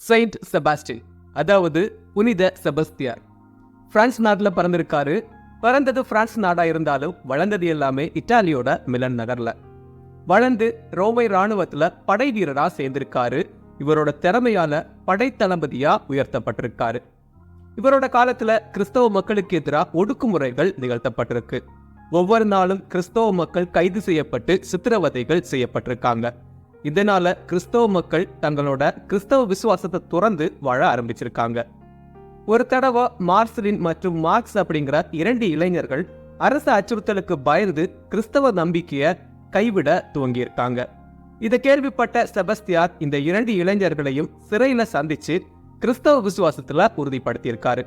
Saint Sebastian, அதாவது புனித செபஸ்தியார். France நாட்டில் பிறந்திருக்காரு. பிறந்தது பிரான்ஸ் நாடா இருந்தாலும் வளர்ந்தது எல்லாமே இத்தாலியோட மிலன் நகர்ல. வளர்ந்து ரோமை ராணுவத்துல படை வீரரா சேர்ந்திருக்காரு. இவரோட திறமையால படைத்தளபதியா உயர்த்தப்பட்டிருக்காரு. இவரோட காலத்துல கிறிஸ்தவ மக்களுக்கு எதிராக ஒடுக்குமுறைகள் நிகழ்த்தப்பட்டிருக்கு. ஒவ்வொரு நாளும் கிறிஸ்தவ மக்கள் கைது செய்யப்பட்டு சித்திரவதைகள் செய்யப்பட்டிருக்காங்க. இதனால கிறிஸ்தவ மக்கள் தங்களோட கிறிஸ்தவ விசுவாசத்தை துறந்து வாழ ஆரம்பிச்சிருக்காங்க. ஒரு தடவை மார்சலின் மற்றும் மார்க்ஸ் அப்படிங்கிற 2 இளைஞர்கள் அரசு அச்சுறுத்தலுக்கு பயந்து கிறிஸ்தவ நம்பிக்கைய கைவிட துவங்கியிருக்காங்க. இதை கேள்விப்பட்ட செபஸ்தியார் இந்த 2 இளைஞர்களையும் சிறையில சந்திச்சு கிறிஸ்தவ விசுவாசத்துல உறுதிப்படுத்தியிருக்காரு.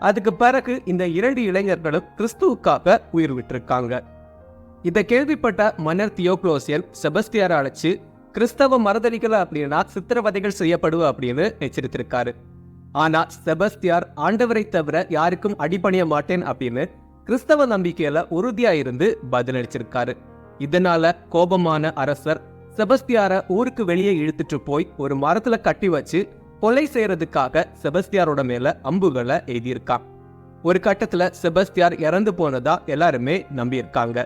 அதுக்கு பிறகு இந்த 2 இளைஞர்களும் கிறிஸ்துவுக்காக உயிர் விட்டிருக்காங்க. இதை கேள்விப்பட்ட மன்னர் தியோக்ளோசியன் செபஸ்தியாரை அழைச்சு கிறிஸ்தவ மறுதலிக்கல அப்படின்னா சித்திரவதைகள் செய்யப்படுவ அப்படின்னு எச்சரித்திருக்காரு. ஆனா செபஸ்தியார் ஆண்டவரை தவிர யாருக்கும் அடிபணிய மாட்டேன் அப்படின்னு கிறிஸ்தவ நம்பிக்கையில உறுதியா இருந்து பதிலளிச்சிருக்காரு. இதனால கோபமான அரசர் செபஸ்தியாரை ஊருக்கு வெளியே இழுத்துட்டு போய் ஒரு மரத்துல கட்டி வச்சு கொலை செய்யறதுக்காக செபஸ்தியாரோட மேல அம்புகளை எய்தியிருக்கான். ஒரு கட்டத்துல செபஸ்தியார் இறந்து போனதா எல்லாருமே நம்பியிருக்காங்க.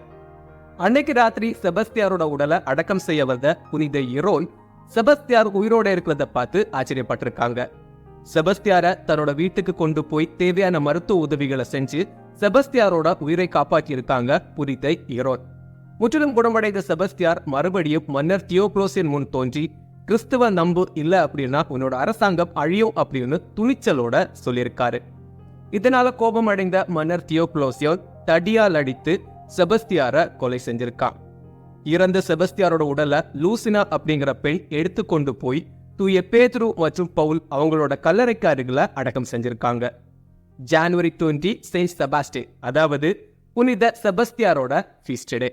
அன்னைக்கு ராத்திரி செபஸ்தியாரோட உடலை அடக்கம் செய்ய வந்த புனித எரோன் செபஸ்தியார் உயிரோட இருக்கிறத பார்த்து ஆச்சரியப்பட்டிருக்காங்க. செபஸ்தியாரை தன்னோட வீட்டுக்கு கொண்டு போய் தேவையான மருத்துவ உதவிகளை செஞ்சு செபஸ்தியாரோட உயிரை காப்பாற்றி இருக்காங்க புனித எரோன். முற்றிலும் குணமடைந்த செபஸ்தியார் மறுபடியும் மன்னர் தியோக்ளோசியன் முன் தோன்றி கிறிஸ்துவ நம்பு இல்ல அப்படின்னா உன்னோட அரசாங்கம் அழியும் அப்படின்னு துணிச்சலோட சொல்லியிருக்காரு. இதனால கோபம் அடைந்த மன்னர் தியோக்ளோசியன் தடியால் அடித்து செபஸ்தியாரை கொலை செஞ்சிருக்கான். இறந்த செபஸ்தியாரோட உடலை லூசினா அப்படிங்கிற பெண் எடுத்துக்கொண்டு போய் தூய பேதுரு மற்றும் பவுல் அவங்களோட கல்லறைக்கு அருகில அடக்கம் செஞ்சிருக்காங்க. ஜனவரி 20 செயின்ட் செபாஸ்டின், அதாவது புனித செபஸ்தியாரோட ஃபீஸ்ட் டே.